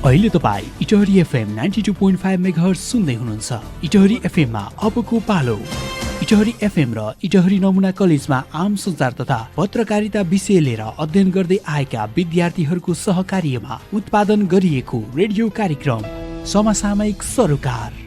अहिले तपाईँ Itahari FM 92.5 megahertz सुन्दै हुनुहुन्छ। इटहरी एफएममा अबको पालो। इटहरी एफएम र इटहरी नमुना कलेजमा आम सञ्चार तथा पत्रकारिता विषय लिएर अध्ययन गर्दै आएका विद्यार्थीहरूको सहकार्यमा उत्पादन गरिएको रेडियो कार्यक्रम समसामयिक सरोकार।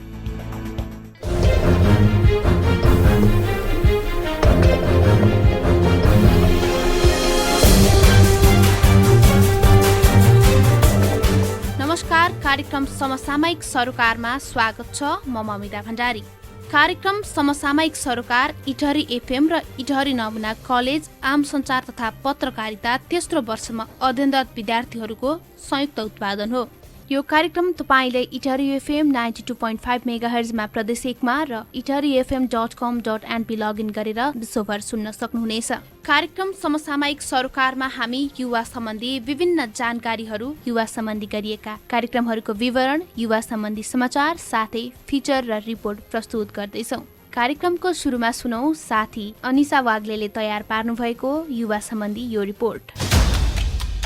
नमस्कार, कार्यक्रम समसामयिक सरोकारमा स्वागत छ। म ममिता भण्डारी। कार्यक्रम समसामयिक सरोकार इटहरी एफएम र इटहरी नमुना कलेज आम सञ्चार तथा पत्रकारिता तेस्रो वर्षमा अध्ययनरत विद्यार्थीहरूको संयुक्त उत्पादन हो। यो कार्यक्रम तपाईले इटहरी एफएम 92.5 मेगाहर्जमा प्रदेश 1मा र itahryfm.com.np लगइन गरेर विश्वभर सुन्न सक्नुहुनेछ। कार्यक्रम समसामयिक सरोकारमा हामी युवा सम्बन्धी विभिन्न जानकारीहरू, युवा सम्बन्धी गरिएका कार्यक्रमहरूको विवरण, युवा सम्बन्धी समाचार साथै फिचर र रिपोर्ट प्रस्तुत गर्दैछौँ। कार्यक्रमको सुरुमा सुनौ साथी अनिसा वाग्लेले तयार पार्नु भएको युवा सम्बन्धी यो रिपोर्ट।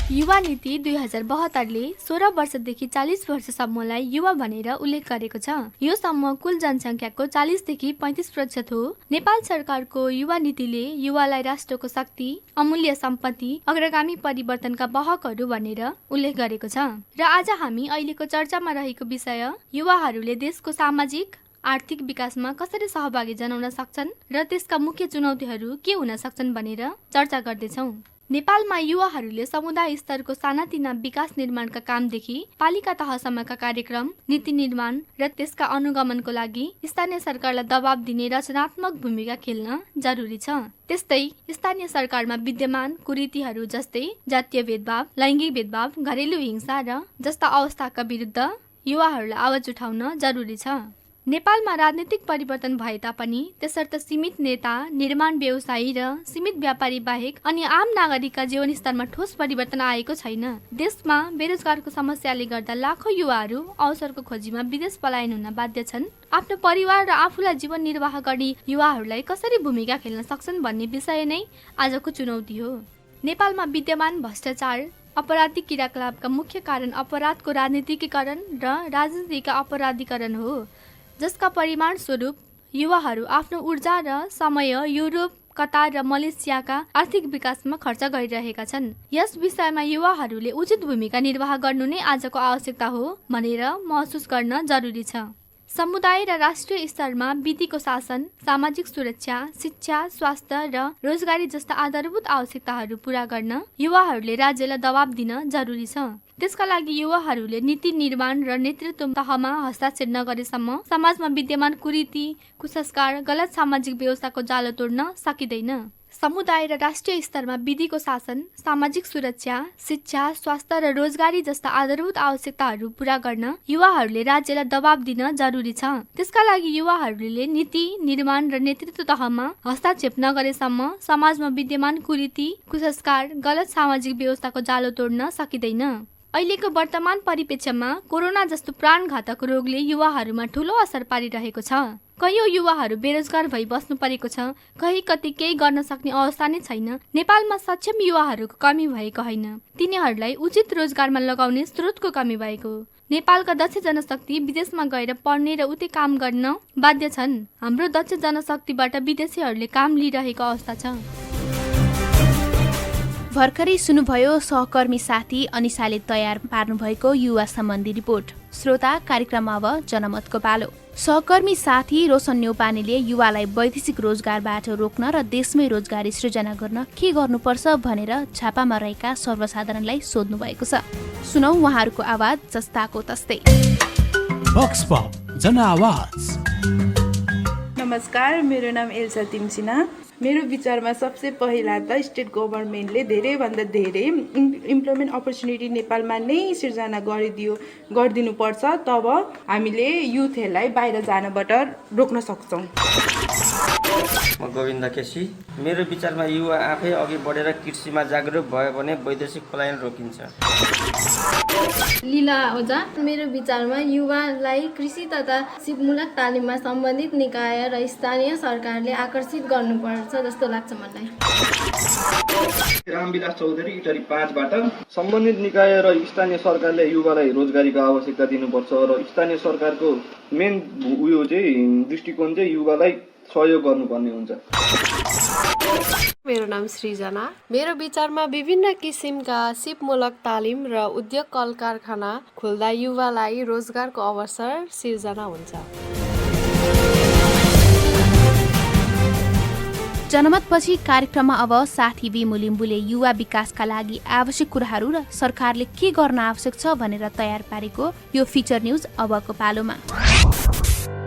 युवा नीति 2072ले 16 वर्षदेखि 40 वर्षसम्मलाई युवा भनेर उल्लेख गरेको छ। यो समूह कुल जनसङ्ख्याको 40 देखि 35% हो। नेपाल सरकारको युवा नीतिले युवालाई राष्ट्रको शक्ति, अमूल्य सम्पत्ति, अग्रगामी परिवर्तनका वाहकहरू भनेर उल्लेख गरेको छ। र आज हामी अहिलेको चर्चामा रहेको विषय युवाहरूले देशको सामाजिक आर्थिक विकासमा कसरी सहभागी जनाउन सक्छन् र त्यसका मुख्य चुनौतीहरू के हुन सक्छन् भनेर चर्चा गर्दैछौँ। नेपालमा युवाहरूले समुदाय स्तरको सानातिना विकास निर्माणका कामदेखि पालिका तहसम्मका कार्यक्रम, नीति निर्माण र त्यसका अनुगमनको लागि स्थानीय सरकारलाई दबाब दिने रचनात्मक भूमिका खेल्न जरुरी छ। त्यस्तै स्थानीय सरकारमा विद्यमान कुरीतिहरू जस्तै जातीय भेदभाव, लैङ्गिक भेदभाव, घरेलु हिंसा र जस्ता अवस्थाका विरुद्ध युवाहरूलाई आवाज उठाउन जरुरी छ। नेपालमा राजनीतिक परिवर्तन भए तापनि त्यसर्थ सीमित नेता, निर्माण व्यवसायी र सीमित व्यापारी बाहेक अनि आम नागरिकका जीवनस्तरमा ठोस परिवर्तन आएको छैन। देशमा बेरोजगारको समस्याले गर्दा लाखौं युवाहरू अवसरको खोजीमा विदेश पलायन हुन बाध्य छन्। आफ्नो परिवार र आफूलाई जीवन निर्वाह गर्ने युवाहरूलाई कसरी भूमिका खेल्न सक्छन् भन्ने विषय नै आजको चुनौती हो। नेपालमा विद्यमान भ्रष्टाचार, अपराधिक क्रियाकलापका मुख्य कारण अपराधको राजनीतिकीकरण र राजनीतिका अपराधीकरण हो, जसका परिमाण स्वरूप युवाहरू आफ्नो ऊर्जा र समय युरोप, कतार र मलेसियाका आर्थिक विकासमा खर्च गरिरहेका छन्। यस विषयमा युवाहरूले उचित भूमिका निर्वाह गर्नु नै आजको आवश्यकता हो भनेर महसुस गर्न जरुरी छ। समुदाय र राष्ट्रिय स्तरमा विधिको शासन, सामाजिक सुरक्षा, शिक्षा, स्वास्थ्य र रोजगारी जस्ता आधारभूत आवश्यकताहरू पूरा गर्न युवाहरूले राज्यलाई दबाब दिन जरुरी छ। त्यसका लागि युवाहरूले नीति निर्माण र नेतृत्व तहमा हस्ताक्षर नगरेसम्म समाजमा विद्यमान कुरीति, कुसंस्कार, गलत सामाजिक व्यवस्थाको जालो तोड्न सकिँदैन। समुदाय र राष्ट्रिय स्तरमा विधिको शासन, सामाजिक सुरक्षा, शिक्षा, स्वास्थ्य र रोजगारी जस्ता आधारभूत आवश्यकताहरू पूरा गर्न युवाहरूले राज्यलाई दबाब दिन जरुरी छ। त्यसका लागि युवाहरूले नीति निर्माण र नेतृत्व तहमा हस्तक्षेप नगरेसम्म समाजमा विद्यमान कुरीति, कुसंस्कार, गलत सामाजिक व्यवस्थाको जालो तोड्न सकिँदैन। अहिलेको वर्तमान परिप्रेक्ष्यमा कोरोना जस्तो प्राणघातक रोगले युवाहरूमा ठूलो असर पारिरहेको छ। कयौं युवाहरू बेरोजगार भई बस्नु परेको छ। कहीँ कति केही गर्न सक्ने अवस्था नै छैन। नेपालमा सक्षम युवाहरूको कमी भएको होइन, तिनीहरूलाई उचित रोजगारमा लगाउने स्रोतको कमी भएको। नेपालका दक्ष जनशक्ति विदेशमा गएर पढ्ने र उतै काम गर्न बाध्य छन्। हाम्रो दक्ष जनशक्तिबाट विदेशीहरूले काम लिइरहेको अवस्था छ। भर्खरै सुन्नुभयो सहकर्मी साथी अनिसाले तयार पार्नुभएको युवा सम्बन्धी रिपोर्ट। श्रोता, कार्यक्रममा अब जनमतको पालो। सहकर्मी साथी रोशन न्यौपानेले युवालाई वैदेशिक रोजगारबाट रोक्न र देशमै रोजगारी सृजना गर्न के गर्नुपर्छ भनेर छापामा रहेका सर्वसाधारणलाई सोध्नु भएको छ। सुनौ उहाँहरूको आवाज जस्ताको तस्तै। बक्स पप जनआवाज। नमस्कार, मेरो नाम एल्सा तिमसिना। मेरो विचारमा सबसे पहिला त स्टेट गभर्मेन्टले धेरैभन्दा धेरै इम्प्लोइमेन्ट अपर्च्युनिटी नेपालमा नै सिर्जना गरिदिनुपर्छ। तब हामीले युथहरूलाई बाहिर जानबाट रोक्न सक्छौँ। म गोविन्द केसी। मेरो विचारमा युवा आफै अघि बढेर कृषिमा जागरुक भयो भने वैदेशिक पलायन रोकिन्छ। लीला ओझा। मेरो विचारमा युवालाई कृषि तथा सिपमूलक तालिममा सम्बन्धित निकाय र स्थानीय सरकारले आकर्षित गर्नुपर्छ जस्तो लाग्छ मलाई। रामविलास चौधरी इटरी 5 बाट सम्बन्धित निकाय र स्थानीय सरकारले युवालाई रोजगारीको आवश्यकता दिनुपर्छ र स्थानीय सरकारको मेन उयो चाहिँ दृष्टिकोण चाहिँ युवालाई सहयोग गर्नुपर्ने हुन्छ। मेरो नाम सृजना। मेरो विचारमा विभिन्न किसिमका सिपमूलक तालिम र उद्योग कल कारखाना खोल्दा युवालाई रोजगारको अवसर सिर्जना हुन्छ। जनमतपछि कार्यक्रममा अब साथी बिमु लिम्बुले युवा विकासका लागि आवश्यक कुराहरू र सरकारले के गर्न आवश्यक छ भनेर तयार पारेको यो फिचर न्युज अबको पालोमा।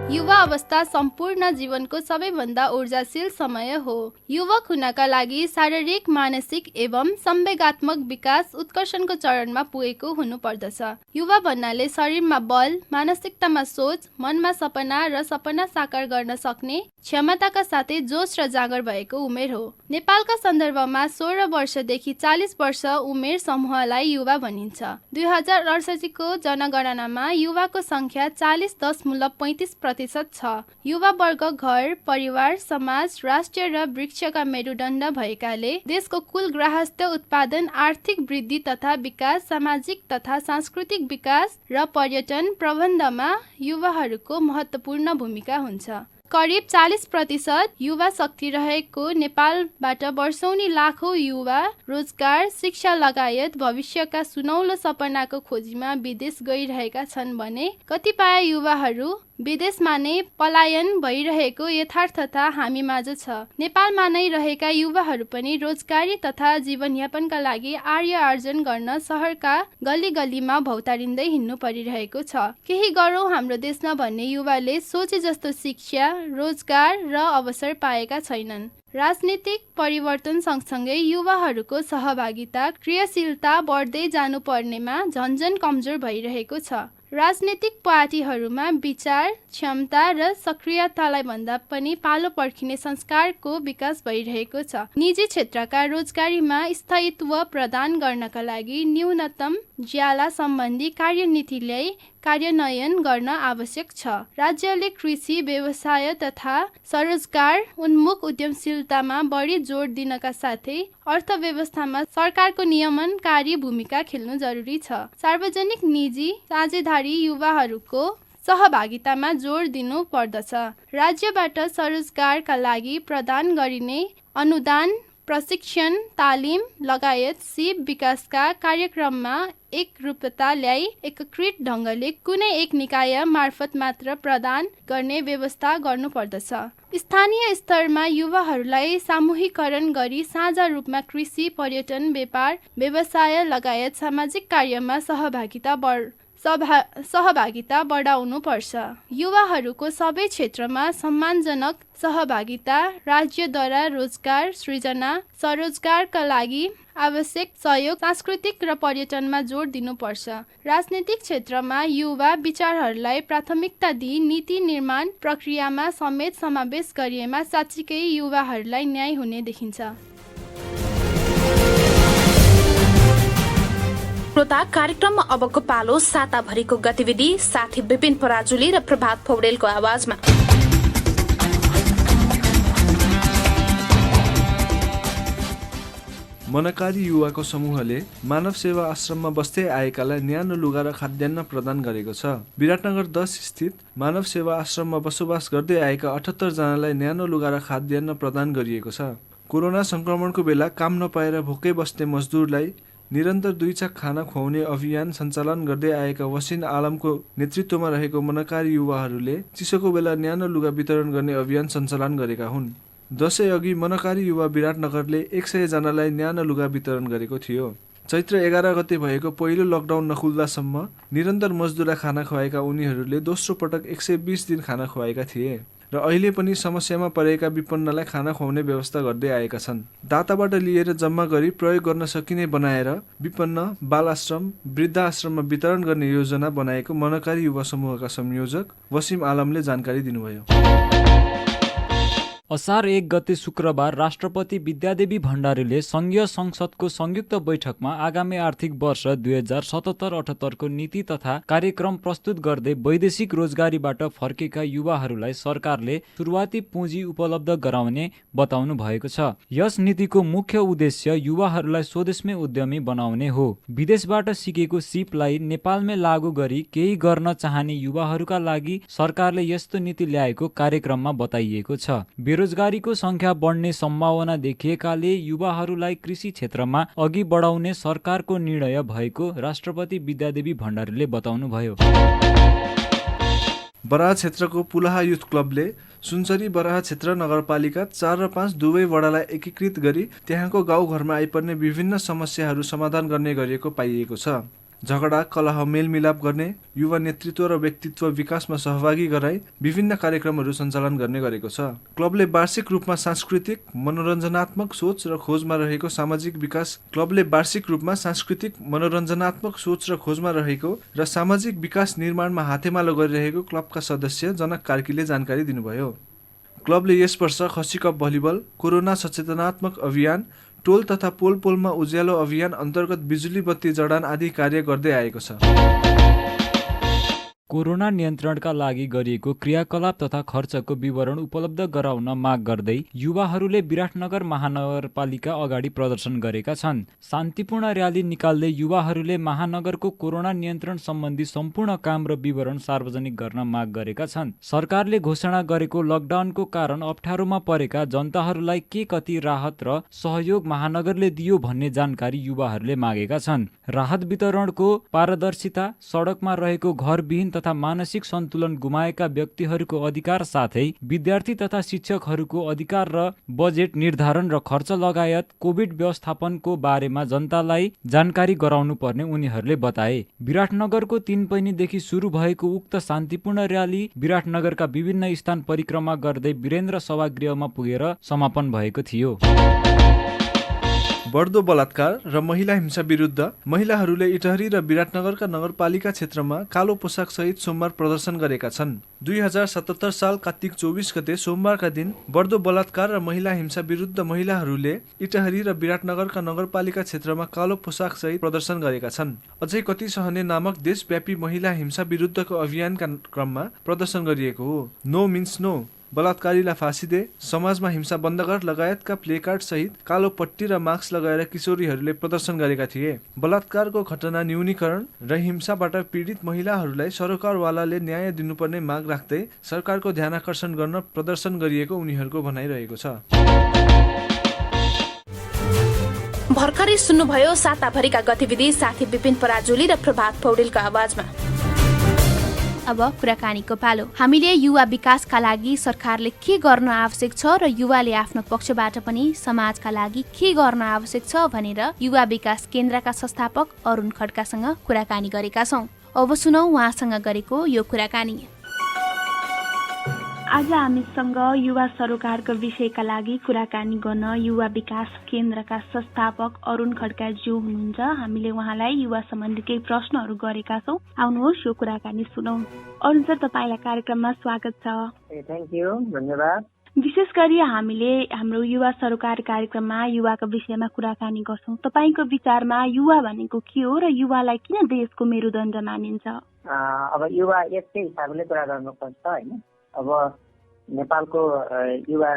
युवा अवस्था सम्पूर्ण जीवनको सबैभन्दा ऊर्जाशील समय हो। युवक हुनका लागि शारीरिक, मानसिक एवं संवेगात्मक विकास उत्कर्षणको चरणमा पुगेको हुनुपर्दछ। युवा भन्नाले शरीरमा बल, मानसिकतामा सोच, मनमा सपना र सपना साकार गर्न सक्ने क्षमताका साथै जोश र जाँगर भएको उमेर हो। नेपालका सन्दर्भमा 16 वर्षदेखि 40 वर्ष उमेर समूहलाई युवा भनिन्छ। 2068 को जनगणनामा युवाको संख्या 40.35% छ। युवा वर्ग घर, परिवार, समाज, राष्ट्र र वृक्षका मेरुदण्ड भएकाले देशको कुल गृहस्थ उत्पादन, आर्थिक वृद्धि तथा विकास, सामाजिक तथा सांस्कृतिक विकास र पर्यटन प्रबन्धमा युवाहरूको महत्त्वपूर्ण भूमिका हुन्छ। करिब 40% युवा शक्ति रहेको नेपालबाट वर्षौनी लाखौं युवा रोजगार, शिक्षा लगायत भविष्यका सुनौलो सपनाको खोजीमा विदेश गइरहेका छन् भने कतिपय युवाहरू विदेशमा नै पलायन भइरहेको यथार्थता हामी माझ छ। नेपालमा नै रहेका युवाहरू पनि रोजगारी तथा जीवनयापनका लागि आर्य आर्जन गर्न सहरका गली गलीमा भौतारिँदै हिँड्नु परिरहेको छ। केही गरौँ हाम्रो देशमा भन्ने युवाले सोचे जस्तो शिक्षा, रोजगार र अवसर पाएका छैनन्। राजनीतिक परिवर्तन सँगसँगै युवाहरूको सहभागिता, क्रियाशीलता बढ्दै जानुपर्नेमा झन्झन कमजोर भइरहेको छ। राजनीतिक पार्टीहरूमा विचार, क्षमता र सक्रियतालाई भन्दा पनि पालो पर्खिने संस्कारको विकास भइरहेको छ। निजी क्षेत्रका रोजगारीमा स्थायित्व प्रदान गर्नका लागि न्यूनतम ज्याला सम्बन्धी कार्यनीतिलाई कार्यान्वयन गर्न आवश्यक छ। राज्यले कृषि, व्यवसाय तथा स्वरोजगार उन्मुख उद्यमशीलतामा बढी जोड दिनका साथै अर्थव्यवस्थामा सरकारको नियमनकारी भूमिका खेल्नु जरुरी छ। सार्वजनिक निजी साझेदारी युवाहरूको सहभागितामा जोड दिनु पर्दछ। राज्यबाट स्वरोजगारका लागि प्रदान गरिने अनुदान, प्रशिक्षण, तालिम लगायत सिप विकासका कार्यक्रममा एकरूपता ल्याई एकीकृत ढङ्गले कुनै एक निकाय मार्फत मात्र प्रदान गर्ने व्यवस्था गर्नुपर्दछ। स्थानीय स्तरमा युवाहरूलाई सामूहिकरण गरी साझा रूपमा कृषि, पर्यटन, व्यापार, व्यवसाय लगायत सामाजिक कार्यमा सहभागिता बढाउनु पर्छ। युवाहरूको सबै क्षेत्रमा सम्मानजनक सहभागिता, राज्यद्वारा रोजगार सृजना, स्वरोजगारका लागि आवश्यक सहयोग, सांस्कृतिक र पर्यटनमा जोड दिनुपर्छ। राजनीतिक क्षेत्रमा युवा विचारहरूलाई प्राथमिकता दिई नीति निर्माण प्रक्रियामा समेत समावेश गरिएमा साँच्चीकै युवाहरूलाई न्याय हुने देखिन्छ। श्रोता, कार्यक्रममा अबको पालो साताभरिको गतिविधि साथी विपिन पराजुली र प्रभात पौडेलको आवाजमा। मनकारी युवाको समूहले मानव सेवा आश्रममा बस्दै आएकालाई न्यानो लुगा र खाद्यान्न प्रदान गरेको छ। विराटनगर 10 स्थित मानव सेवा आश्रममा बसोबास गर्दै आएका 78 जनालाई न्यानो लुगा र खाद्यान्न प्रदान गरिएको छ। कोरोना संक्रमणको बेला काम नपाएर भोकै बस्ने मजदुरलाई निरन्तर 2 छाक खाना खुवाउने अभियान सञ्चालन गर्दै आएका वसिन आलमको नेतृत्वमा रहेको मनकारी युवाहरूले चिसोको बेला न्यानो लुगा वितरण गर्ने अभियान सञ्चालन गरेका हुन्। दशैं अघि मनकारी युवा विराटनगरले 100 जनालाई न्यानो लुगा वितरण गरेको थियो। चैत्र 11 गते भएको पहिलो लकडाउन नखुल्दासम्म निरन्तर मजदुरलाई खाना खुवाएका उनीहरूले दोस्रो पटक 120 दिन खाना खुवाएका थिए र अहिले पनि समस्यामा परेका विपन्नलाई खाना खुवाउने व्यवस्था गर्दै आएका छन्। दाताबाट लिएर जम्मा गरी प्रयोग गर्न सकिने बनाएर विपन्न, बाल आश्रम, वृद्धाश्रममा वितरण गर्ने योजना बनाएको मनकारी युवा समूहका संयोजक वसिम आलमले जानकारी दिनुभयो। असार 1 गते शुक्रबार राष्ट्रपति विद्यादेवी भण्डारीले संघीय संसदको संयुक्त बैठकमा आगामी आर्थिक वर्ष 2077-78 को नीति तथा कार्यक्रम प्रस्तुत गर्दै वैदेशिक रोजगारीबाट फर्केका युवाहरूलाई सरकारले सुरुवाती पुँजी उपलब्ध गराउने बताउनु भएको छ। यस नीतिको मुख्य उद्देश्य युवाहरूलाई स्वदेशमै उद्यमी बनाउने हो। विदेशबाट सिकेको सिपलाई नेपालमै लागू गरी केही गर्न चाहने युवाहरूका लागि सरकारले यस्तो नीति ल्याएको कार्यक्रममा बताइएको छ। बेरोजगारीको संख्या बढ्ने सम्भावना देखिएकाले युवाहरूलाई कृषि क्षेत्रमा अघि बढाउने सरकारको निर्णय भएको राष्ट्रपति विद्यादेवी भण्डारीले बताउनुभयो। बराहा क्षेत्रको पुलाहा युथ क्लबले सुनसरी बराहा क्षेत्र नगरपालिका 4 र 5 दुवै वडालाई एकीकृत गरी त्यहाँको गाउँघरमा आइपर्ने विभिन्न समस्याहरू समाधान गर्ने गरिएको पाइएको छ। झगडा कलह मेलमिलाप गर्ने, युवा नेतृत्व र व्यक्तित्व विकासमा सहभागी गराई विभिन्न कार्यक्रमहरू सञ्चालन गर्ने गरेको छ। क्लबले वार्षिक रूपमा सांस्कृतिक मनोरञ्जनात्मक सोच र खोजमा रहेको सामाजिक विकास निर्माणमा हातेमालो गरिरहेको क्लबका सदस्य जनक कार्कीले जानकारी दिनुभयो। क्लबले यस वर्ष खसी कप भलिबल, कोरोना सचेतनात्मक अभियान, टोल तथा पोलमा उज्यालो अभियान अन्तर्गत बिजुली बत्ती जडान आदि कार्य गर्दै आएको छ। कोरोना नियन्त्रणका लागि गरिएको क्रियाकलाप तथा खर्चको विवरण उपलब्ध गराउन माग गर्दै युवाहरूले विराटनगर महानगरपालिका अगाडि प्रदर्शन गरेका छन्। शान्तिपूर्ण र्याली निकाल्दै युवाहरूले महानगरको कोरोना नियन्त्रण सम्बन्धी सम्पूर्ण काम र विवरण सार्वजनिक गर्न माग गरेका छन्। सरकारले घोषणा गरेको लकडाउनको कारण अप्ठ्यारोमा परेका जनताहरूलाई के कति राहत र सहयोग महानगरले दियो भन्ने जानकारी युवाहरूले मागेका छन्। राहत वितरणको पारदर्शिता, सडकमा रहेको घरविहीन तथा मानसिक सन्तुलन गुमाएका व्यक्तिहरूको अधिकार साथै विद्यार्थी तथा शिक्षकहरूको अधिकार र बजेट निर्धारण र खर्च लगायत कोभिड व्यवस्थापनको बारेमा जनतालाई जानकारी गराउनु पर्ने उनीहरूले बताए। विराटनगरको 3 पैनीदेखि सुरु भएको उक्त शान्तिपूर्ण र्याली विराटनगरका विभिन्न स्थान परिक्रमा गर्दै वीरेन्द्र सभागृहमा पुगेर समापन भएको थियो। बढ्दो बलात्कार र महिला हिंसा विरुद्ध महिलाहरूले इटहरी र विराटनगरका नगरपालिका क्षेत्रमा कालो पोसाक सहित सोमबार प्रदर्शन गरेका छन्। 2077 साल कार्तिक 24 गते सोमबारका दिन बढ्दो बलात्कार र महिला हिंसा विरुद्ध महिलाहरूले इटहरी र विराटनगरका नगरपालिका क्षेत्रमा कालो पोसाक सहित प्रदर्शन गरेका छन्। अझै कति सहने नामक देशव्यापी महिला हिंसा विरुद्धको अभियानका क्रममा प्रदर्शन गरिएको हो। नो मिन्स नो, बलात्कारीलाई फाँसी दे, समाजमा हिंसा बन्द गर लगायतका प्लेकार्ड सहित कालो पट्टी र मास्क लगाएर किशोरीहरूले प्रदर्शन गरेका थिए। बलात्कारको घटना न्यूनीकरण र हिंसाबाट पीडित महिलाहरूलाई सरोकारवालाले न्याय दिनुपर्ने माग राख्दै सरकारको ध्यानाकर्षण गर्न प्रदर्शन गरिएको उनीहरूको भनाइरहेको छ। भर्खरै सुन्नुभयो साताभरिका गतिविधि साथी विपिन पराजुली र प्रभात पौडेलको आवाजमा। अब कुराकानीको पालो। हामीले युवा विकासका लागि सरकारले के गर्न आवश्यक छ र युवाले आफ्नो पक्षबाट पनि समाजका लागि के गर्न आवश्यक छ भनेर युवा विकास केन्द्रका संस्थापक अरुण खड्कासँग कुराकानी गरेका छौं। अब सुनौ उहाँसँग गरेको यो कुराकानी। आज हामीसँग युवा सरोकारको विषयका लागि कुराकानी गर्न युवा विकास केन्द्रका संस्थापक अरुण खड्काज्यू हुनुहुन्छ। हामीले उहाँलाई युवा सम्बन्धी केही प्रश्नहरू गरेका छौँ। आउनुहोस् यो कुराकानी सुनौ। अरुण सर, तपाईँलाई कार्यक्रममा स्वागत छ। थ्याङ्क यू, धन्यवाद। विशेष गरी हामीले हाम्रो युवा सरोकार कार्यक्रममा युवाको विषयमा कुराकानी गर्छौँ। तपाईँको विचारमा युवा भनेको के हो र युवालाई किन देशको मेरुदण्ड मानिन्छ? अब युवा यसकै हिसाबले कुरा गर्नुपर्छ होइन। अब नेपालको युवा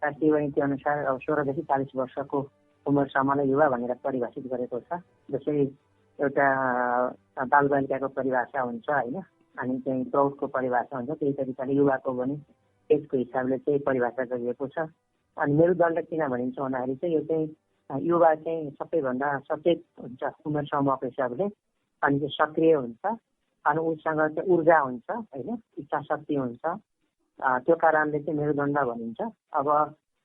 राष्ट्रिय नीति अनुसार अब 16 देखि 40 वर्षको उमेरसम्मलाई युवा भनेर परिभाषित गरेको छ। जस्तै एउटा बालबालिकाको परिभाषा हुन्छ होइन, अनि चाहिँ प्रौढको परिभाषा हुन्छ, त्यही तरिकाले युवाको पनि एजको हिसाबले चाहिँ परिभाषा गरिएको छ। अनि मेरुदण्ड किन भनिन्छ भन्दाखेरि चाहिँ यो चाहिँ युवा चाहिँ सबैभन्दा सचेत हुन्छ उमेर समूहको हिसाबले, अनि चाहिँ सक्रिय हुन्छ, अनि उसँग चाहिँ ऊर्जा हुन्छ होइन, इच्छा शक्ति हुन्छ। त्यो कारणले चाहिँ मेरुदण्ड भनिन्छ। अब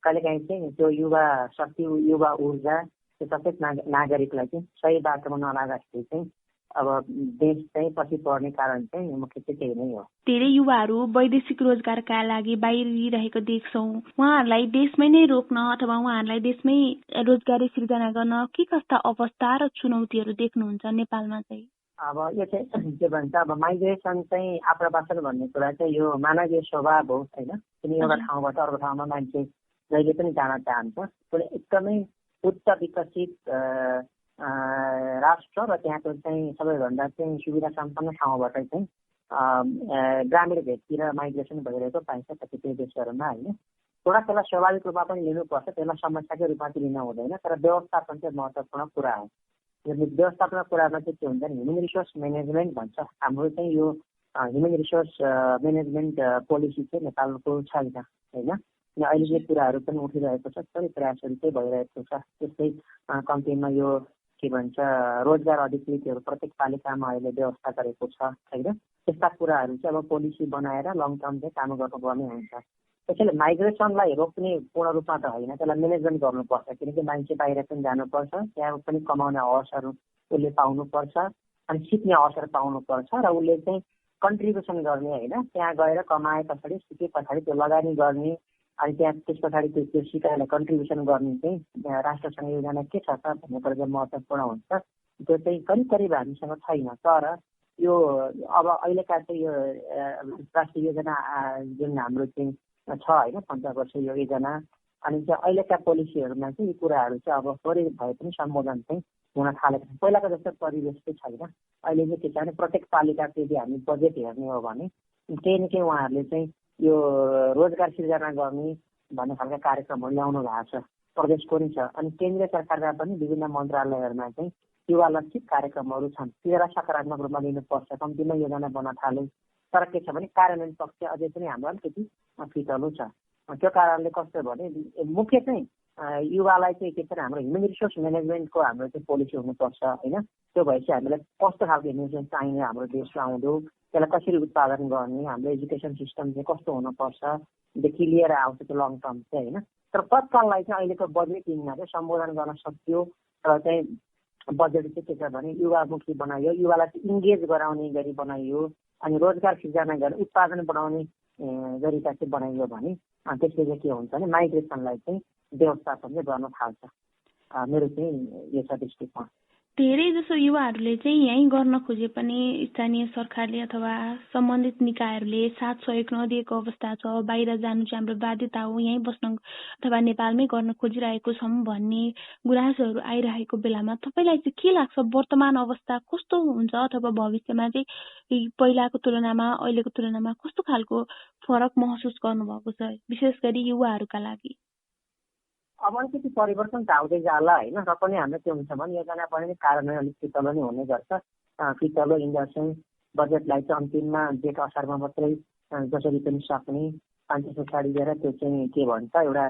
कहिलेकाहीँ चाहिँ त्यो युवा शक्ति, युवा ऊर्जा त्यो प्रत्येक नागरिकलाई चाहिँ सही बाटोमा नलाग्दाखेरि चाहिँ अब देश चाहिँ पछि पर्ने कारण चाहिँ मुख्य चाहिँ त्यही नै हो। धेरै युवाहरू वैदेशिक रोजगारका लागि बाहिरिरहेको देख्छौँ। उहाँहरूलाई देशमै नै रोक्न अथवा उहाँहरूलाई देशमै रोजगारी सिर्जना गर्न के कस्ता अवस्था र चुनौतीहरू देख्नुहुन्छ नेपालमा चाहिँ? अब यो चाहिँ के भन्छ, अब माइग्रेसन चाहिँ आप्रवासन भन्ने कुरा चाहिँ यो मानवीय स्वभाव हो होइन। किन एउटा ठाउँबाट अर्को ठाउँमा मान्छे जहिले पनि जान चाहन्छ। कुनै एकदमै उच्च विकसित राष्ट्र र त्यहाँको चाहिँ सबैभन्दा चाहिँ सुविधा सम्पन्न ठाउँबाट चाहिँ ग्रामीण भेगतिर माइग्रेसन भइरहेको पाइन्छ कतिपय देशहरूमा होइन। थोडा त्यसलाई स्वाभाविक रूपमा पनि लिनुपर्छ, त्यसलाई समस्याकै रूपमा चाहिँ लिन हुँदैन। तर व्यवस्थापन चाहिँ महत्त्वपूर्ण कुरा हो। यो व्यवस्थापनको कुरामा चाहिँ के हुन्छ भने ह्युमन रिसोर्स म्यानेजमेन्ट भन्छ। हाम्रो चाहिँ यो ह्युमन रिसोर्स म्यानेजमेन्ट पोलिसी चाहिँ नेपालको छैन होइन। अहिले यो कुराहरू पनि उठिरहेको छ, थोरै प्रयासहरू चाहिँ भइरहेको छ। त्यस्तै कम्तीमा यो के भन्छ रोजगार अधिकृतहरू प्रत्येक पालिकामा अहिले व्यवस्था गरेको छ होइन। त्यस्ता कुराहरू चाहिँ अब पोलिसी बनाएर लङ टर्म चाहिँ काम गर्नुपर्ने हुन्छ। त्यसैले माइग्रेसनलाई रोक्ने पूर्ण रूपमा त होइन, त्यसलाई म्यानेजमेन्ट गर्नुपर्छ। किनकि मान्छे बाहिर पनि जानुपर्छ, त्यहाँ पनि कमाउने अवसरहरू उसले पाउनुपर्छ अनि सिक्ने अवसर पाउनुपर्छ र उसले चाहिँ कन्ट्रिब्युसन गर्ने होइन। त्यहाँ गएर कमाए पछाडि सिके पछाडि त्यो लगानी गर्ने अनि त्यहाँ त्यस पछाडि त्यो सिकाइलाई कन्ट्रिब्युसन गर्ने चाहिँ राष्ट्रसँग योजना के छ त भन्ने कुरा चाहिँ महत्त्वपूर्ण हुन्छ। त्यो चाहिँ करिब करिब हामीसँग छैन। तर यो अब अहिलेका चाहिँ यो राष्ट्रिय योजना जुन हाम्रो चाहिँ छ होइन 50 वर्ष यो योजना, अनि चाहिँ अहिलेका पोलिसीहरूमा चाहिँ यी कुराहरू चाहिँ अब थोरै भए पनि सम्बोधन चाहिँ हुन थालेको छ। पहिलाको जस्तो परिवेश चाहिँ छैन। अहिले चाहिँ के छ भने प्रत्येक पालिकाको यदि हामी बजेट हेर्ने हो भने केही न केही उहाँहरूले चाहिँ यो रोजगार सिर्जना गर्ने भन्ने खालका कार्यक्रमहरू ल्याउनु भएको छ। प्रदेशको नि छ अनि केन्द्रीय सरकारका पनि विभिन्न मन्त्रालयहरूमा चाहिँ युवा लक्षित कार्यक्रमहरू छन्। त्यसलाई सकारात्मक रूपमा लिनुपर्छ। कम्तीमा योजना बन्न थाले। तर के छ भने कार्यान्वयन पक्ष अझै पनि हाम्रो अलिकति फितलो छ। त्यो कारणले कस्तो भने मुख्य चाहिँ युवालाई चाहिँ के छ हाम्रो ह्युमन रिसोर्स म्यानेजमेन्टको हाम्रो चाहिँ पोलिसी हुनुपर्छ होइन। त्यो भएपछि हामीलाई कस्तो खालको ह्युमन रिसोर्स चाहिने हाम्रो देशमा आउँदो, त्यसलाई कसरी उत्पादन गर्ने, हाम्रो एजुकेसन सिस्टम चाहिँ कस्तो हुनुपर्छदेखि लिएर आउँछ त्यो लङ टर्म चाहिँ होइन। तर तत्काललाई चाहिँ अहिलेको बजेटिङमा चाहिँ सम्बोधन गर्न सकियो र चाहिँ बजेट चाहिँ के छ भने युवामुखी बनाइयो, युवालाई चाहिँ इङ्गेज गराउने गरी बनाइयो अनि रोजगार सिर्जना गरेर उत्पादन बढाउने गरीका चाहिँ बनाइयो भने त्यसले चाहिँ के हुन्छ भने माइग्रेसनलाई चाहिँ व्यवस्थापन चाहिँ गर्न थाल्छ। मेरो चाहिँ यो छ दृष्टिकोण। धेरै जसो युवाहरूले चाहिँ यहीँ गर्न खोजे पनि स्थानीय सरकारले अथवा सम्बन्धित निकायहरूले साथ सहयोग नदिएको अवस्था छ। बाहिर जानु चाहिँ हाम्रो बाध्यता हो, यहीँ बस्न अथवा नेपालमै गर्न खोजिरहेको छौँ भन्ने गुनासोहरू आइरहेको बेलामा तपाईँलाई चाहिँ के लाग्छ? वर्तमान अवस्था कस्तो हुन्छ अथवा भविष्यमा चाहिँ पहिलाको तुलनामा अहिलेको तुलनामा कस्तो खालको फरक महसुस गर्नुभएको छ विशेष गरी युवाहरूका लागि? अब अलिकति परिवर्तन त आउँदै जाला होइन। र पनि हाम्रो के हुन्छ भने योजना पनि कार्यान्वयन अलिक फितलो नै हुने गर्छ। फितलो इन द सेन्स बजेटलाई चाहिँ अन्तिममा जेठ असारमा मात्रै जसरी पनि सक्ने अनि त्यस पछाडि गएर त्यो चाहिँ के भन्छ एउटा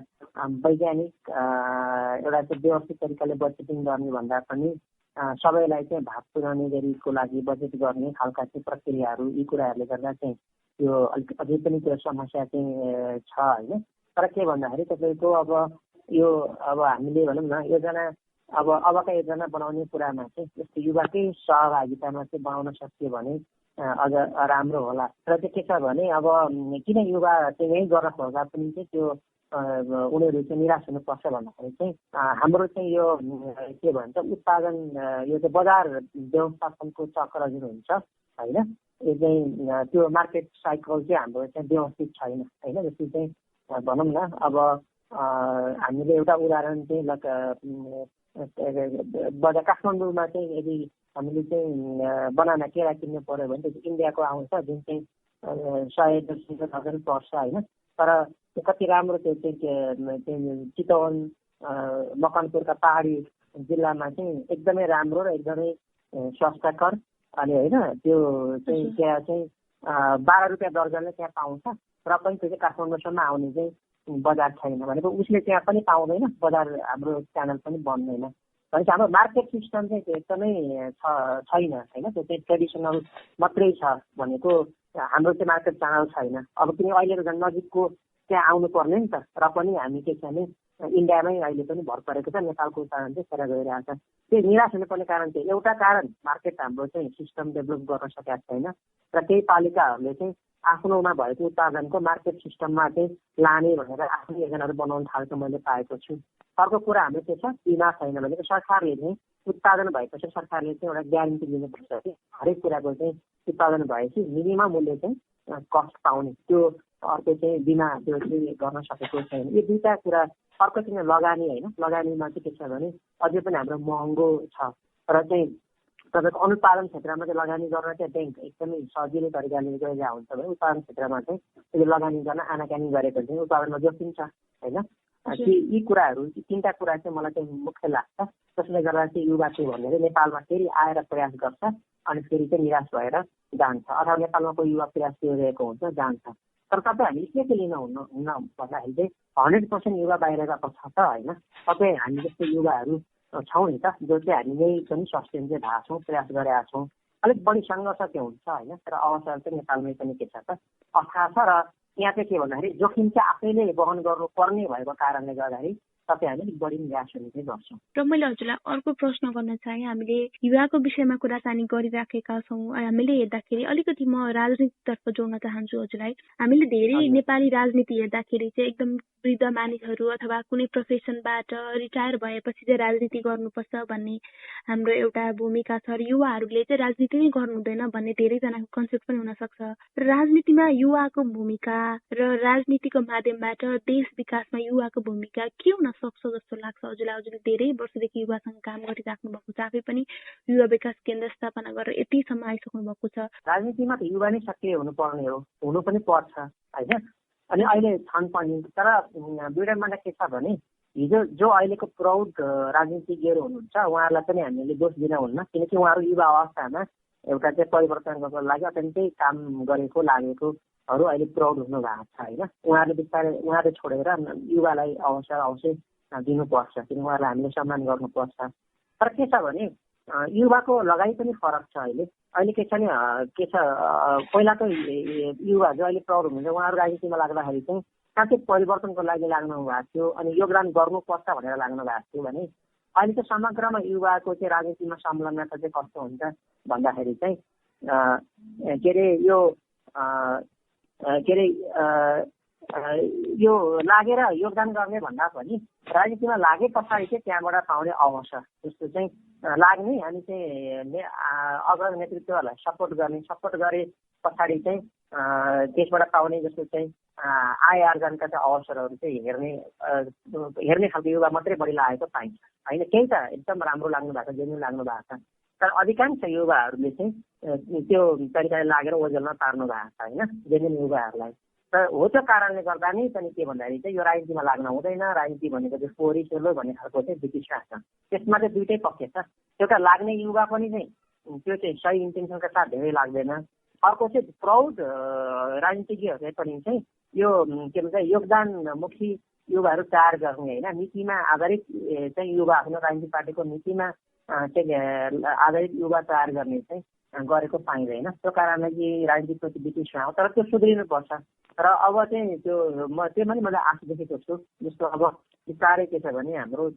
वैज्ञानिक एउटा चाहिँ व्यवस्थित तरिकाले बजेटिङ गर्ने भन्दा पनि सबैलाई चाहिँ भाग पुर्याउने गरीको लागि बजेट गर्ने खालका चाहिँ प्रक्रियाहरू यी कुराहरूले गर्दा चाहिँ यो अलिक अझै पनि त्यो समस्या चाहिँ छ होइन। तर के भन्दाखेरि तपाईँको अब यो अब हामीले भनौँ न योजना अबका योजना बनाउने कुरामा चाहिँ जस्तो युवाकै सहभागितामा चाहिँ बनाउन सकियो भने अझ राम्रो होला। र चाहिँ के छ भने अब किन युवा चाहिँ यहीँ गर्न खोज्दा पनि चाहिँ त्यो उनीहरू चाहिँ निराश हुनुपर्छ भन्दाखेरि चाहिँ हाम्रो चाहिँ यो के भन्छ उत्पादन यो चाहिँ बजार व्यवस्थापनको चक्र जुन हुन्छ होइन, यो चाहिँ त्यो मार्केट साइकल चाहिँ हाम्रो चाहिँ व्यवस्थित छैन होइन। जस्तै चाहिँ भनौँ न अब हामीले एउटा उदाहरण चाहिँ बजार काठमाडौँमा चाहिँ यदि हामीले चाहिँ बनाना केरा किन्नु पर्यो भने त्यो इन्डियाको आउँछ जुन चाहिँ 100-200 पर्छ होइन। तर त्यो कति राम्रो त्यो चाहिँ चितवन मकनपुरका पहाडी जिल्लामा चाहिँ एकदमै राम्रो र एकदमै स्वास्थ्यकर अनि होइन त्यो चाहिँ त्यहाँ चाहिँ 12 रुपियाँ दर्जनले त्यहाँ पाउँछ। र पनि त्यो चाहिँ काठमाडौँसम्म आउने चाहिँ बजार छैन भनेको उसले त्यहाँ पनि पाउँदैन, बजार हाम्रो च्यानल पनि बन्दैन भनेपछि हाम्रो मार्केट सिस्टम चाहिँ एकदमै छैन होइन। त्यो चाहिँ ट्रेडिसनल मात्रै छ भनेको हाम्रो चाहिँ मार्केट च्यानल छैन। अब किन अहिलेको झन् नजिकको त्यहाँ आउनु पर्ने नि त। र पनि हामी के छ भने इन्डियामै अहिले पनि भर परेको छ, नेपालको उत्पादन चाहिँ सेरा गइरहेको छ। त्यो निराश हुनुपर्ने कारण चाहिँ एउटा कारण मार्केट हाम्रो चाहिँ सिस्टम डेभलप गर्न सकेको छैन र केही पालिकाहरूले चाहिँ आफ्नोमा भएको उत्पादनको मार्केट सिस्टममा चाहिँ लाने भनेर आफ्नो योजनाहरू बनाउन थालेको मैले पाएको छु। अर्को कुरा हाम्रो के छ, बिमा छैन भनेको सरकारले चाहिँ उत्पादन भएपछि सरकारले चाहिँ एउटा ग्यारेन्टी दिनुपर्छ कि हरेक कुराको चाहिँ उत्पादन भएपछि मिनिमम मूल्य चाहिँ कस्ट पाउने, त्यो अर्को चाहिँ बिमा त्यो चाहिँ गर्न सकेको छैन। यो दुईवटा कुरा। अर्को चाहिँ लगानी होइन, लगानीमा चाहिँ के छ भने अझै पनि हाम्रो महँगो छ र चाहिँ तपाईँको अनुत्पादन क्षेत्रमा चाहिँ लगानी गर्न चाहिँ ब्याङ्क एकदमै सजिलो तरिकाले गरिरहेको हुन्छ भने उत्पादन क्षेत्रमा चाहिँ त्यसले लगानी गर्न आनाकानी गरेको चाहिँ उत्पादनमा जोखिम छ होइन। यी कुराहरू, यी तीनटा कुरा चाहिँ मलाई चाहिँ मुख्य लाग्छ, जसले गर्दा चाहिँ युवा चाहिँ भनेर नेपालमा फेरि आएर प्रयास गर्छ अनि फेरि चाहिँ निराश भएर जान्छ, अथवा नेपालमा कोही युवा प्रयास गरिरहेको हुन्छ जान्छ। तर तपाईँ हामीले के लिन हुन्न भन्दाखेरि चाहिँ 100% युवा बाहिर गएको छ त होइन। तपाईँ हामी जस्तो युवाहरू छौँ नि त, जो चाहिँ हामी नै पनि सस्टेन चाहिँ भएको छौँ, प्रयास गरेका छौँ। अलिक बढी सङ्घर्ष चाहिँ हुन्छ होइन, तर अवसर चाहिँ नेपालमै पनि के छ त अथाह छ। र यहाँ चाहिँ के भन्दाखेरि जोखिम चाहिँ आफैले वहन गर्नुपर्ने भएको कारणले गर्दाखेरि तपाईँ हामी अलिक बढी निराश हुने चाहिँ गर्छौँ। र मैले हजुरलाई अर्को प्रश्न गर्न चाहेँ, हामीले युवाको विषयमा कुराकानी गरिराखेका छौँ। हामीले हेर्दाखेरि अलिकति म राजनीतितर्फ जोड्न चाहन्छु हजुरलाई। हामीले धेरै नेपाली राजनीति हेर्दाखेरि चाहिँ एकदम वृद्ध मानिसहरू अथवा कुनै प्रोफेसनबाट रिटायर भएपछि चाहिँ राजनीति गर्नुपर्छ भन्ने हाम्रो एउटा भूमिका छ र युवाहरूले चाहिँ राजनीति नै गर्नु हुँदैन भन्ने धेरैजनाको कन्सेप्ट पनि हुनसक्छ। र राजनीतिमा युवाको भूमिका र राजनीतिको माध्यमबाट देश विकासमा युवाको भूमिका के हुन सक्छ जस्तो लाग्छ हजुरलाई? हजुरले धेरै वर्षदेखि युवासँग काम गरिराख्नु भएको छ, आफै पनि युवा विकास केन्द्र स्थापना गरेर यतिसम्म आइसक्नु भएको छ। राजनीतिमा त युवा नै सक्रिय हुनुपर्ने हो, हुनु पनि पर्छ होइन। अनि अहिले छन् पनि, तर विडम्बना के छ भने हिजो जो अहिलेको प्रौढ राजनीतिज्ञहरू हुनुहुन्छ उहाँहरूलाई पनि हामीले दोष दिन हुन्न, किनकि उहाँहरू युवा अवस्थामा एउटा चाहिँ परिवर्तन गर्नको लागि अत्यन्तै काम गरेको लागेकोहरू अहिले प्रौढ हुनु भएको छ होइन। उहाँहरूले बिस्तारै उहाँहरूले छोडेर युवालाई अवसर अवश्य दिनुपर्छ, किन उहाँहरूलाई हामीले सम्मान गर्नुपर्छ। तर के छ भने युवाको लगाइ पनि फरक छ। अहिले के छ भने पहिलाको युवा जो अहिले प्रौढ हुनुहुन्छ उहाँहरू राजनीतिमा लाग्दाखेरि चाहिँ साँच्चै परिवर्तनको लागि लाग्नु भएको थियो अनि योगदान गर्नुपर्छ भनेर लाग्नु भएको थियो भने अहिले चाहिँ समग्रमा युवाको चाहिँ राजनीतिमा संलग्नता चाहिँ कस्तो हुन्छ भन्दाखेरि चाहिँ यो लागेर योगदान गर्ने भन्दा पनि राजनीतिमा लागे पछाडि चाहिँ त्यहाँबाट पाउने अवसर जस्तो चाहिँ लाग्ने अनि चाहिँ अग्रज नेतृत्वहरूलाई सपोर्ट गरे पछाडि चाहिँ त्यसबाट पाउने जस्तो चाहिँ आय आर्जनका चाहिँ अवसरहरू चाहिँ हेर्ने खालको युवा मात्रै बढी लागेको पाइन्छ होइन। केही त एकदम राम्रो लाग्नु भएको छ, जेन्युन लाग्नु भएको छ, तर अधिकांश युवाहरूले चाहिँ त्यो तरिकाले लागेर ओझेलमा पार्नु भएको छ होइन जेन्युन युवाहरूलाई। तर हो त्यो कारणले गर्दा नै पनि के भन्दाखेरि चाहिँ यो राजनीतिमा लाग्न हुँदैन, राजनीति भनेको चाहिँ फोहोरी सेलो भन्ने खालको चाहिँ विश्वास छ। त्यसमा चाहिँ दुइटै पक्ष छ, एउटा लाग्ने युवा पनि चाहिँ त्यो चाहिँ सही इन्टेन्सनका साथ धेरै लाग्दैन, अर्को चाहिँ प्रौढ राजनीतिज्ञहरूले पनि चाहिँ यो के भन्छ योगदानमुखी युवाहरू तयार गर्ने होइन, नीतिमा आधारित चाहिँ युवा आफ्नो राजनीतिक पार्टीको नीतिमा चाहिँ आधारित युवा तयार गर्ने चाहिँ गरेको पाइँदैन। त्यो कारणले चाहिँ राजनीतिप्रति विश्वास हो, तर त्यो सुध्रिनुपर्छ। र अब चाहिँ त्यो पनि मैले आश देखेको छु। जस्तो अब बिस्तारै के छ भने हाम्रो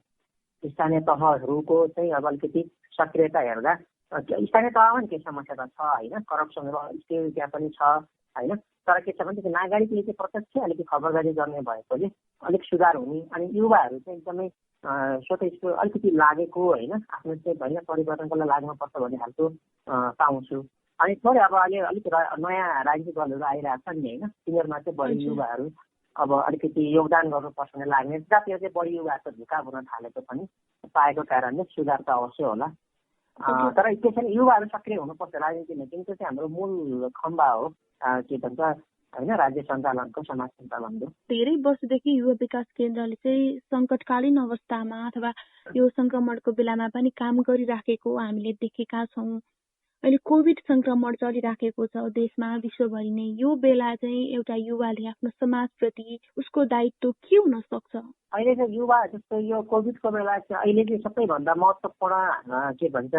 स्थानीय तहहरूको चाहिँ अब अलिकति सक्रियता हेर्दा स्थानीय तहमा पनि केही समस्या त छ होइन, करप्सन स्थिति त्यहाँ पनि छ होइन। तर के छ भने त्यो नागरिकले चाहिँ प्रत्यक्ष अलिकति खबरदारी गर्ने भएकोले अलिक सुधार हुने अनि युवाहरू चाहिँ एकदमै स्वतः अलिकति लागेको होइन, आफ्नो चाहिँ होइन परिवर्तनको लागि लाग्नुपर्छ भन्ने खालको पाउँछु। अनि थोरै अब अहिले अलिक नयाँ राजनीतिक दलहरू आइरहेको छ नि होइन, तिनीहरूमा चाहिँ बढी युवाहरू अब अलिकति योगदान गर्नुपर्छ भन्ने लाग्ने, जतातिर चाहिँ बढी युवाहरूको झुकाव हुन थालेको पनि पाएको कारणले सुधार त अवश्य होला। तर के छ भने युवाहरू सक्रिय हुनुपर्छ राजनीतिमा, किन त्यो चाहिँ हाम्रो मूल खम्बा हो के भन्छ होइन राज्य सञ्चालनको, समाज सञ्चालनको। धेरै वर्षदेखि युवा विकास केन्द्रले चाहिँ सङ्कटकालीन अवस्थामा अथवा यो सङ्क्रमणको बेलामा पनि काम गरिराखेको हामीले देखेका छौँ। अहिले कोभिड सङ्क्रमण चलिराखेको छ देशमा, विश्वभरि नै। यो बेला चाहिँ एउटा युवाले आफ्नो समाजप्रति उसको दायित्व के हुन सक्छ? अहिले चाहिँ युवा जस्तो यो कोभिडको बेला चाहिँ अहिले चाहिँ सबैभन्दा महत्त्वपूर्ण के भन्छ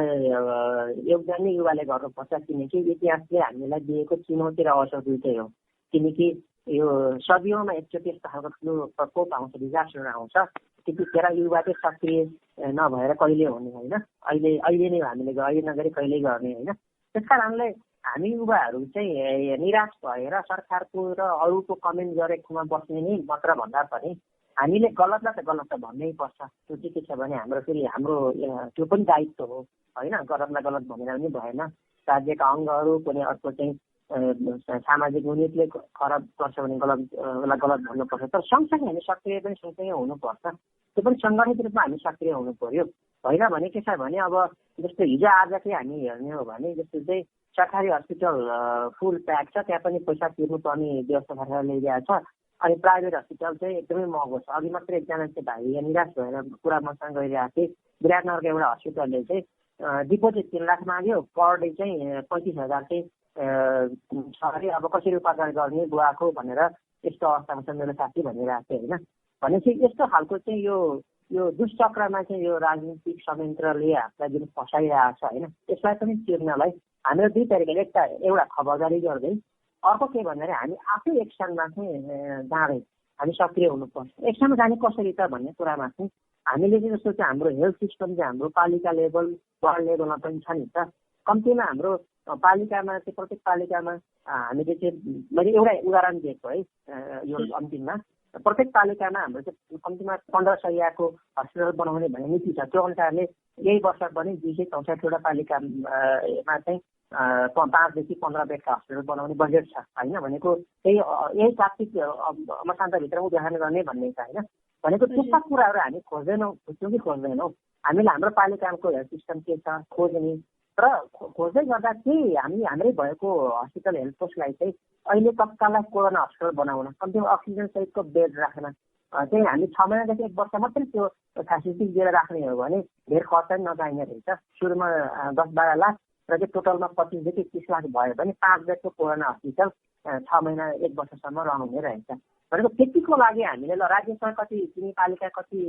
योगदान नै युवाले गर्नुपर्छ, किनकि इतिहासले हामीलाई दिएको चुनौती र अवसर दुइटै हो। किनकि यो सदियौँमा एकचोटि यस्तो खालको ठुलो प्रकोप आउँछ, डिजास्टर आउँछ, त्यतिखेर युवा चाहिँ सक्रिय नभएर कहिले हुने होइन, अहिले नै हामीले अहिले नगरी कहिले गर्ने होइन। त्यस कारणले हामी युवाहरू चाहिँ निराश भएर सरकारको र अरूको कमेन्ट गरेकोमा बस्ने नै मात्र भन्दा पनि हामीले गलतलाई त गलत त भन्नै पर्छ। त्यो चाहिँ के छ भने हाम्रो फेरि हाम्रो त्यो पनि दायित्व हो होइन, गलतलाई गलत भनेर पनि भएन। राज्यका अङ्गहरू कुनै अर्को चाहिँ सामाजिक युनिटले खराब गर्छ भने गलतलाई गलत भन्नुपर्छ। तर सँगसँगै हामी सक्रिय पनि सँगसँगै हुनुपर्छ, त्यो पनि सङ्गठित रूपमा हामी सक्रिय हुनु पर्यो। होइन भने के छ भने अब जस्तो हिजो आजकै हामी हेर्ने हो भने जस्तो चाहिँ सरकारी हस्पिटल फुल प्याक छ, त्यहाँ पनि पैसा तिर्नुपर्ने व्यवस्था सरकारले ल्याइरहेको छ। अनि प्राइभेट हस्पिटल चाहिँ एकदमै महँगो छ। अघि मात्रै एकजना चाहिँ भाइ यहाँ निराश भएर कुरा मसँग गइरहेको थिएँ। विराटनगरको एउटा हस्पिटलले चाहिँ डिपोजिट 3 लाख माग्यो, पर डे चाहिँ 35,000 चाहिँ छ अरे। अब कसरी उपचार गर्ने बुवाको भनेर यस्तो अवस्थामा छ मेरो साथी भनिरहेको थियो होइन। भनेपछि यस्तो खालको चाहिँ यो दुष्चक्रमा चाहिँ यो राजनीतिक संयन्त्रले हामीलाई जुन फसाइरहेको छ होइन, यसलाई पनि चिर्नलाई हामीले 2 तरिकाले एउटा खबरदारी गर्दै, अर्को के भन्दाखेरि हामी आफै एक्सनमा चाहिँ जाँदै हामी सक्रिय हुनुपर्छ। एक्सनमा जाने कसरी त भन्ने कुरामा चाहिँ हामीले चाहिँ जस्तो चाहिँ हाम्रो हेल्थ सिस्टम चाहिँ हाम्रो पालिका लेभल वार्ड लेभलमा पनि छ नि त। कम्तीमा हाम्रो पालिकामा चाहिँ प्रत्येक पालिकामा हामीले चाहिँ मैले एउटा उदाहरण दिएको है यो अन्तिममा, प्रत्येक पालिकामा हाम्रो चाहिँ कम्तीमा 15 सयको हस्पिटल बनाउने भन्ने नीति छ। त्यो अनुसारले यही वर्ष पनि 264वटा पालिकामा चाहिँ 5 देखि 15 बेडका हस्पिटल बनाउने बजेट छ होइन। भनेको यही कार्तिक मसान्तभित्र उद्घाटन गर्ने भन्ने छ होइन। भनेको त्यस्ता कुराहरू हामी खोज्दैनौँ, खोज्छौँ कि खोज्दैनौँ। हामीले हाम्रो पालिकाको हेल्थ सिस्टम के छ खोज्ने र खोज्दै गर्दा चाहिँ हाम्रै भएको हस्पिटल हेल्थ पोस्टलाई चाहिँ अहिले तत्काललाई कोरोना हस्पिटल बनाउन, कम्तीमा अक्सिजन सहितको बेड राख्न चाहिँ हामी 6 महिनादेखि 1 वर्ष मात्रै त्यो फेसिलिटी दिएर राख्ने हो भने धेर खर्च पनि नचाहिने रहेछ। सुरुमा 10-12 लाख र चाहिँ टोटलमा 25 देखि 30 लाख भयो भने 5 बेडको कोरोना हस्पिटल 6 महिना 1 वर्षसम्म रहने रहेछ। भनेको त्यतिको लागि हामीले ल राज्यसँग कति तिमी पालिका कति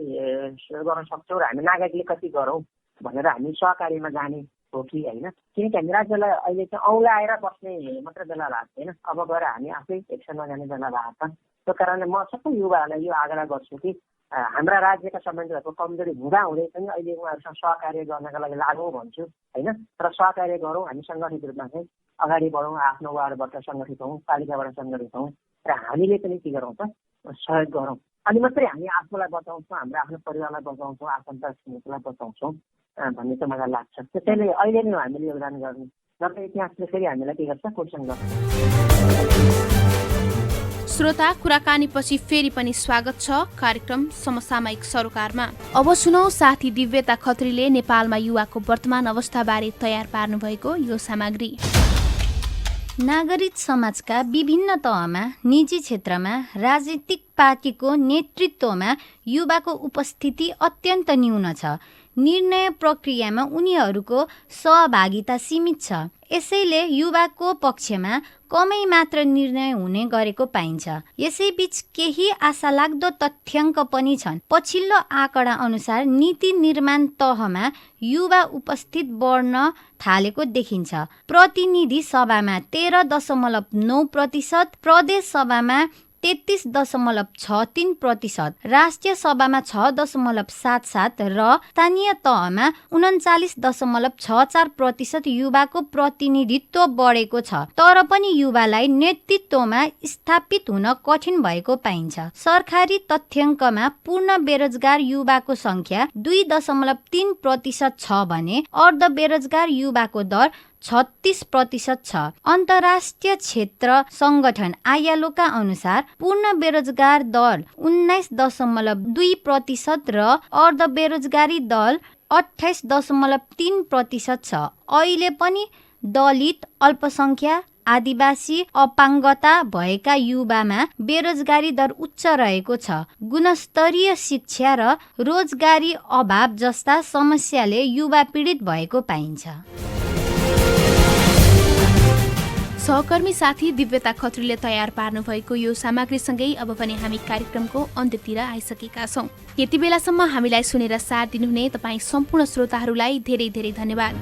गर्न सक्छौ र हामी नागरिकले कति गरौँ भनेर हामी सहकारीमा जाने हो कि होइन। किनकि हामी राज्यलाई अहिले चाहिँ औँला आएर बस्ने मात्र बेला भएको छैन, अब गएर हामी आफै एक्सनमा जाने बेला भएको छ। त्यो कारणले म सबै युवाहरूलाई यो आग्रह गर्छु कि हाम्रा राज्यका सम्बन्धहरूको कमजोरी हुँदाहुँदै पनि अहिले उहाँहरूसँग सहकार्य गर्नका लागि लागौँ भन्छु होइन। तर सहकार्य गरौँ, हामी सङ्गठित रूपमा चाहिँ अगाडि बढौँ, आफ्नो वार्डबाट सङ्गठित हौँ, पालिकाबाट सङ्गठित हौँ र हामीले पनि के गरौँ त सहयोग गरौँ। अनि मात्रै हामी आफूलाई बचाउँछौँ, हाम्रो आफ्नो परिवारलाई बचाउँछौँ, आफन्त छिमेकीलाई बचाउँछौँ भन्ने चाहिँ मलाई लाग्छ। त्यसैले अहिले नै हामीले योगदान गर्ने, नत्र इतिहासले फेरि हामीलाई के गर्छ क्वेसन गर्छ। श्रोता, कुराकानीपछि फेरि पनि स्वागत छ कार्यक्रम समसामयिक सरोकारमा। अब सुनौ साथी दिव्यता खत्रीले नेपालमा युवाको वर्तमान अवस्थाबारे तयार पार्नुभएको यो सामग्री। नागरिक समाजका विभिन्न तहमा, निजी क्षेत्रमा, राजनीतिक पार्टीको नेतृत्वमा युवाको उपस्थिति अत्यन्त न्यून छ। निर्णय प्रक्रियामा उनीहरूको सहभागिता सीमित छ। यसैले युवाको पक्षमा कमै मात्र निर्णय हुने गरेको पाइन्छ। यसैबीच केही आशालाग्दो तथ्याङ्क पनि छन्। पछिल्लो आँकडा अनुसार नीति निर्माण तहमा युवा उपस्थित बढ्न थालेको देखिन्छ। प्रतिनिधि सभामा 13.9%, प्रदेश सभामा 33.63%, राष्ट्रिय सभामा 6.77 र स्थानीय तहमा 39.64% युवाको प्रतिनिधित्व बढेको छ। तर पनि युवालाई नेतृत्वमा स्थापित हुन कठिन भएको पाइन्छ। सरकारी तथ्याङ्कमा पूर्ण बेरोजगार युवाको संख्या 2.3% छ भने अर्ध बेरोजगार युवाको दर 36% छ। अन्तर्राष्ट्रिय क्षेत्र संगठन आइएलओका अनुसार पूर्ण बेरोजगार दर 19.2% र अर्ध बेरोजगारी दर 28.3% छ। अहिले पनि दलित, अल्पसंख्यक, आदिवासी, अपाङ्गता भएका युवामा बेरोजगारी दर उच्च रहेको छ। गुणस्तरीय शिक्षा र रोजगारी अभाव जस्ता समस्याले युवा पीडित भएको पाइन्छ। सहकर्मी साथी दिव्यता खत्रीले तयार पार्नुभएको यो सामग्रीसँगै अब पनि हामी कार्यक्रमको अन्त्यतिर आइसकेका छौँ। यति बेलासम्म हामीलाई सुनेर साथ दिनुहुने तपाईँ सम्पूर्ण श्रोताहरूलाई धेरै धेरै धन्यवाद।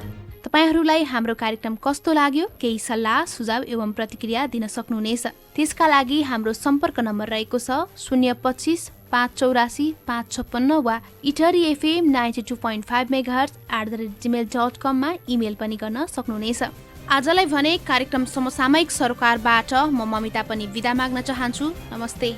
तपाईहरूलाई हाम्रो कार्यक्रम कस्तो लाग्यो केही सल्लाह सुझाव एवं प्रतिक्रिया दिन सक्नुहुनेछ। त्यसका लागि हाम्रो सम्पर्क नम्बर रहेको छ 025 584 556 वा iterifm92.5 मा इमेल पनि गर्न सक्नुहुनेछ। आजलाई भने कार्यक्रम समसामयिक सरोकारबाट म ममिता पनि बिदा माग्न चाहन्छु। नमस्ते।